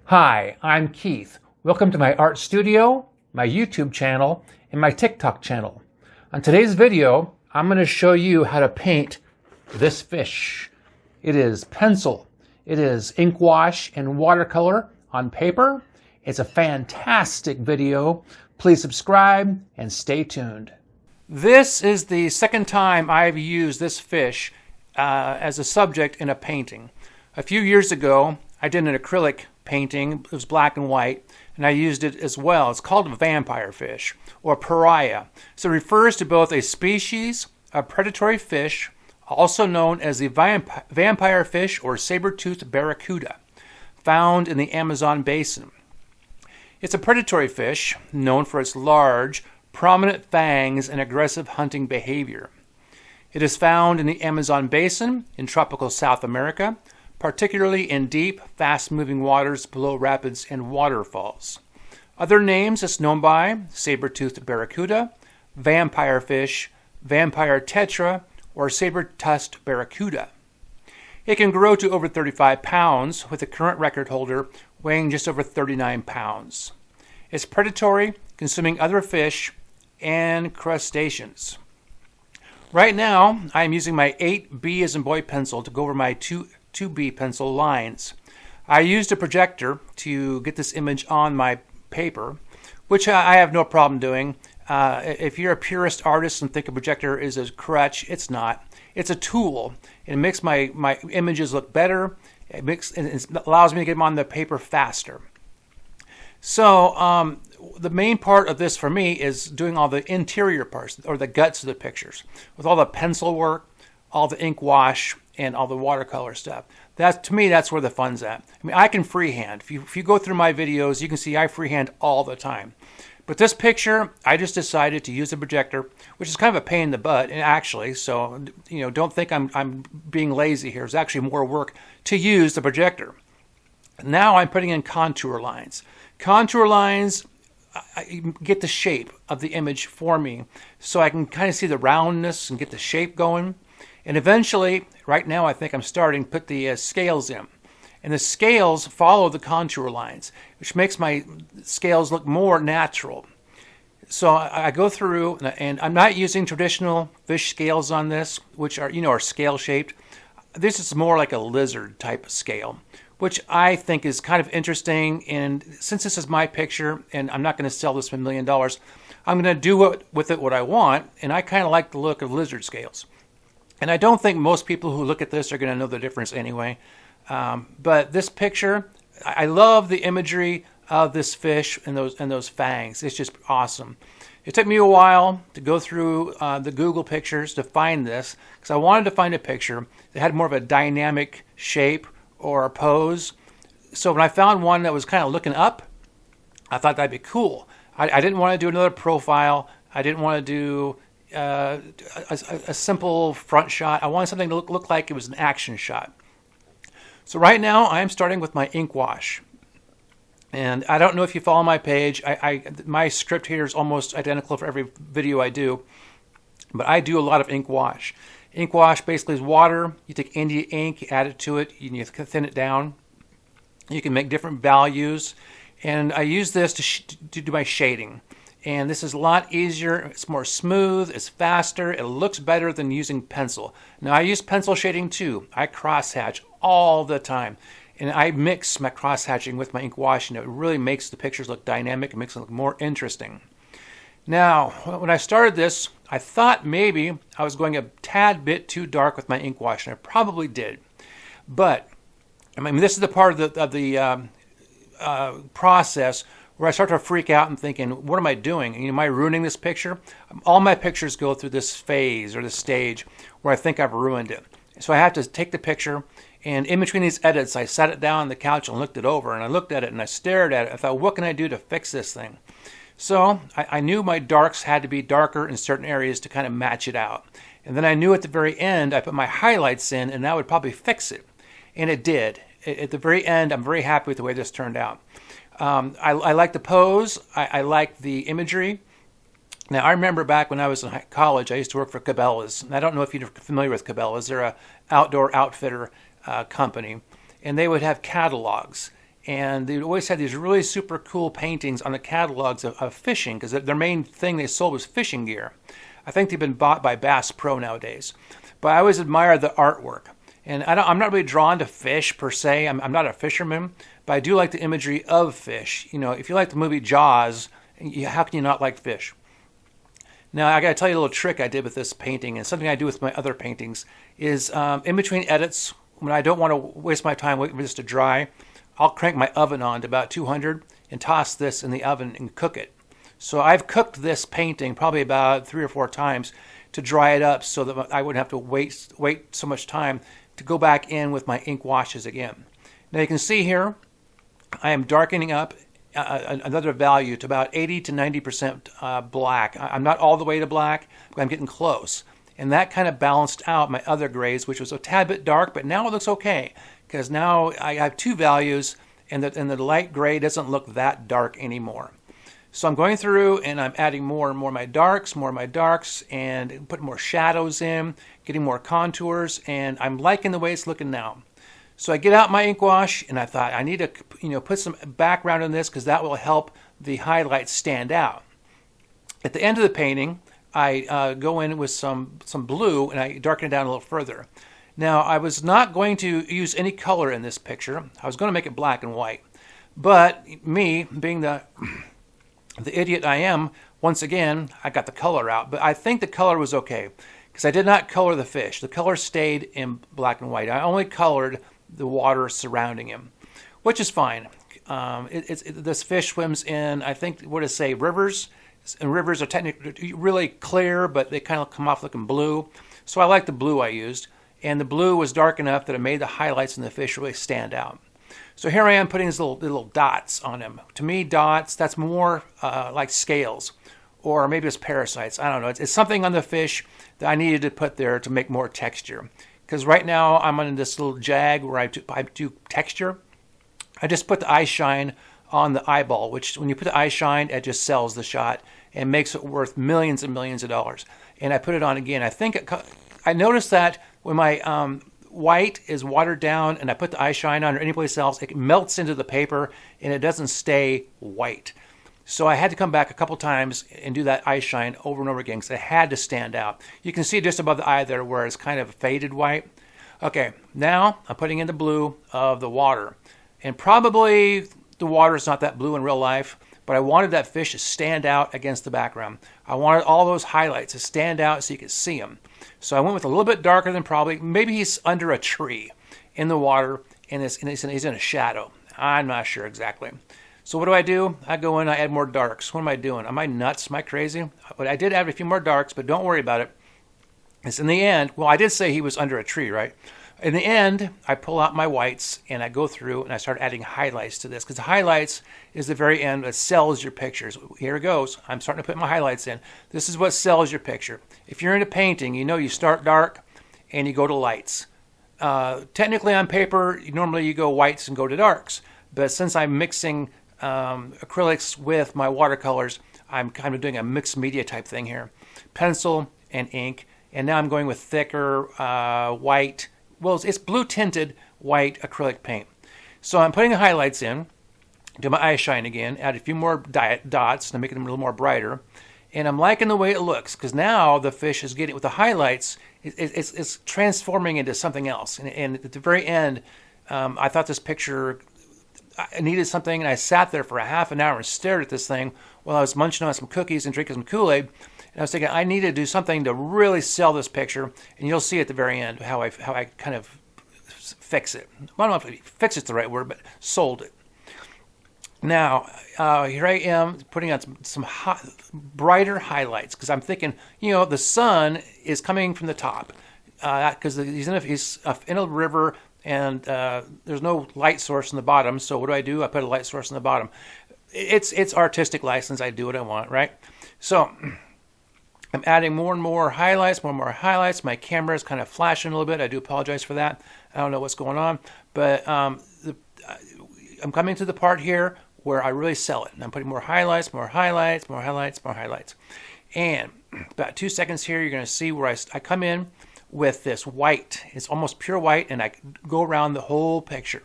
Hi, I'm Keith. Welcome to my art studio, my YouTube channel, and my TikTok channel. On today's video, I'm going to show you how to paint this fish. It is pencil, it is ink wash and watercolor on paper. It's a fantastic video. Please subscribe and stay tuned. This is the second time I've used this fish as a subject in a painting. A few years ago, I did an acrylic painting. It was black and white, and I used it as well. It's called a vampire fish, or pariah. So it refers to both a species of predatory fish, also known as the vampire fish or saber-toothed barracuda, found in the Amazon basin. It's a predatory fish known for its large, prominent fangs and aggressive hunting behavior. It is found in the Amazon basin in tropical South America, particularly in deep, fast-moving waters below rapids and waterfalls. Other names it's known by: saber-toothed barracuda, vampire fish, vampire tetra, or saber-tusked barracuda. It can grow to over 35 pounds, with the current record holder weighing just over 39 pounds. It's predatory, consuming other fish and crustaceans. Right now, I am using my 8B as in boy pencil to go over my 2B pencil lines. I used a projector to get this image on my paper, which I have no problem doing. If you're a purist artist and think a projector is a crutch, it's not. It's a tool. It makes my images look better. It allows me to get them on the paper faster. So the main part of this for me is doing all the interior parts, or the guts of the pictures, with all the pencil work, all the ink wash, and all the watercolor stuff. To me, that's where the fun's at. I mean, I can freehand. If you go through my videos, you can see I freehand all the time. But this picture, I just decided to use a projector, which is kind of a pain in the butt, actually. So, don't think I'm being lazy here. It's actually more work to use the projector. Now I'm putting in contour lines. Contour lines get the shape of the image for me, so I can kind of see the roundness and get the shape going. And eventually, right now I think I'm starting to put the scales in. And the scales follow the contour lines, which makes my scales look more natural. So I go through, and I'm not using traditional fish scales on this, which are scale shaped. This is more like a lizard type of scale, which I think is kind of interesting. And since this is my picture, and I'm not going to sell this for $1 million, I'm going to do with it what I want. And I kind of like the look of lizard scales. And I don't think most people who look at this are going to know the difference anyway. But this picture, I love the imagery of this fish and those fangs. It's just awesome. It took me a while to go through the Google pictures to find this, because I wanted to find a picture that had more of a dynamic shape or a pose. So when I found one that was kind of looking up, I thought that'd be cool. I didn't want to do another profile. I didn't want to do a simple front shot. I wanted something to look like it was an action shot. So right now I'm starting with my ink wash. And I don't know if you follow my page. My script here is almost identical for every video I do. But I do a lot of ink wash. Ink wash basically is water. You take India ink, add it to it, you thin it down. You can make different values. And I use this to do my shading. And this is a lot easier. It's more smooth, it's faster, it looks better than using pencil. Now I use pencil shading too. I crosshatch all the time. And I mix my crosshatching with my ink wash, and it really makes the pictures look dynamic. It makes them look more interesting. Now, when I started this, I thought maybe I was going a tad bit too dark with my ink wash, and I probably did. But, I mean, this is the part of the process where I start to freak out and thinking, what am I doing? Am I ruining this picture? All my pictures go through this phase or this stage where I think I've ruined it. So I have to take the picture, and in between these edits, I sat it down on the couch and looked it over, and I looked at it and I stared at it. I thought, what can I do to fix this thing? So I knew my darks had to be darker in certain areas to kind of match it out. And then I knew at the very end, I put my highlights in, and that would probably fix it. And it did. At the very end, I'm very happy with the way this turned out. I like the pose. I like the imagery. Now, I remember back when I was in college, I used to work for Cabela's. And I don't know if you're familiar with Cabela's. They're an outdoor outfitter company. And they would have catalogs. And they always had these really super cool paintings on the catalogs of fishing, because their main thing they sold was fishing gear. I think they've been bought by Bass Pro nowadays. But I always admire the artwork. And I'm not really drawn to fish per se. I'm not a fisherman, but I do like the imagery of fish. You know, if you like the movie Jaws, how can you not like fish? Now, I got to tell you a little trick I did with this painting, and something I do with my other paintings is in between edits, when I don't want to waste my time waiting for this to dry, I'll crank my oven on to about 200 and toss this in the oven and cook it. So I've cooked this painting probably about 3 or 4 times to dry it up so that I wouldn't have to wait so much time to go back in with my ink washes again. Now you can see here I am darkening up another value to about 80 to 90% black. I'm not all the way to black, but I'm getting close. And that kind of balanced out my other grays, which was a tad bit dark, but now it looks okay, because now I have 2 values, and the light gray doesn't look that dark anymore. So I'm going through and I'm adding more and more of my darks, and putting more shadows in, getting more contours, and I'm liking the way it's looking now. So I get out my ink wash, and I thought I need to put some background in this, because that will help the highlights stand out. At the end of the painting, I go in with some blue, and I darken it down a little further. Now, I was not going to use any color in this picture. I was going to make it black and white. But me, being the idiot I am, once again, I got the color out. But I think the color was okay, because I did not color the fish. The color stayed in black and white. I only colored the water surrounding him, which is fine. This fish swims in, I think, what does it say, rivers? And rivers are technically really clear, but they kind of come off looking blue. So I like the blue I used. And the blue was dark enough that it made the highlights in the fish really stand out. So here I am putting these little dots on him. To me, dots, that's more like scales. Or maybe it's parasites. I don't know. It's something on the fish that I needed to put there to make more texture. Because right now I'm on this little jag where I do texture. I just put the eye shine on the eyeball, which when you put the eye shine, it just sells the shot and makes it worth millions and millions of dollars. And I put it on again. I noticed that when my white is watered down and I put the eye shine on or anyplace else, it melts into the paper and it doesn't stay white. So I had to come back a couple times and do that eye shine over and over again, because it had to stand out. You can see just above the eye there where it's kind of faded white. Okay, now I'm putting in the blue of the water. And probably the water is not that blue in real life, but I wanted that fish to stand out against the background. I wanted all those highlights to stand out so you could see them. So I went with a little bit darker than maybe he's under a tree in the water, and he's in a shadow. I'm not sure exactly. So what do? I go in, I add more darks. What am I doing? Am I nuts? Am I crazy? But I did add a few more darks, but don't worry about it. It's in the end, well, I did say he was under a tree, right? In the end, I pull out my whites and I go through and I start adding highlights to this, because the highlights is the very end that sells your pictures. Here it goes. I'm starting to put my highlights in. This is what sells your picture. If you're into painting, you start dark and you go to lights. Technically on paper, normally you go whites and go to darks. But since I'm mixing acrylics with my watercolors, I'm kind of doing a mixed media type thing here. Pencil and ink. And now I'm going with thicker white. Well, it's blue tinted white acrylic paint. So I'm putting the highlights in, do my eye shine again, add a few more dots to make it a little more brighter. And I'm liking the way it looks, because now the fish is getting, with the highlights, it's transforming into something else. And at the very end, I thought this picture, I needed something, and I sat there for a half an hour and stared at this thing while I was munching on some cookies and drinking some Kool-Aid. And I was thinking, I need to do something to really sell this picture, and you'll see at the very end how I kind of fix it. I don't know if fix it's the right word, but sold it. Now, here I am putting on some brighter highlights, because I'm thinking, the sun is coming from the top, because he's in a river, and there's no light source in the bottom. So what do? I put a light source in the bottom. It's artistic license. I do what I want, right? So I'm adding more and more highlights, My camera is kind of flashing a little bit. I do apologize for that. I don't know what's going on. But I'm coming to the part here where I really sell it. And I'm putting more highlights. And about 2 seconds here, you're going to see where I come in with this white. It's almost pure white, and I go around the whole picture.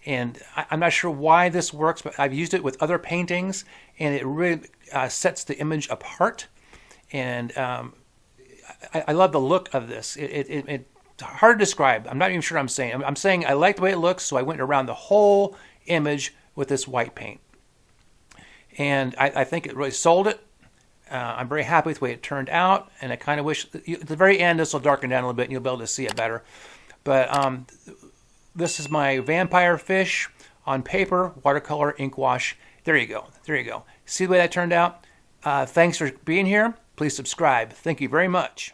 And I'm not sure why this works, but I've used it with other paintings, and it really sets the image apart. And I love the look of this. It's hard to describe. I'm not even sure what I'm saying. I'm saying I like the way it looks, so I went around the whole image with this white paint. And I think it really sold it. I'm very happy with the way it turned out, and I kind of wish at the very end this will darken down a little bit and you'll be able to see it better. But this is my vampire fish on paper, watercolor, ink wash. There you go. There you go. See the way that turned out? Thanks for being here. Please subscribe. Thank you very much.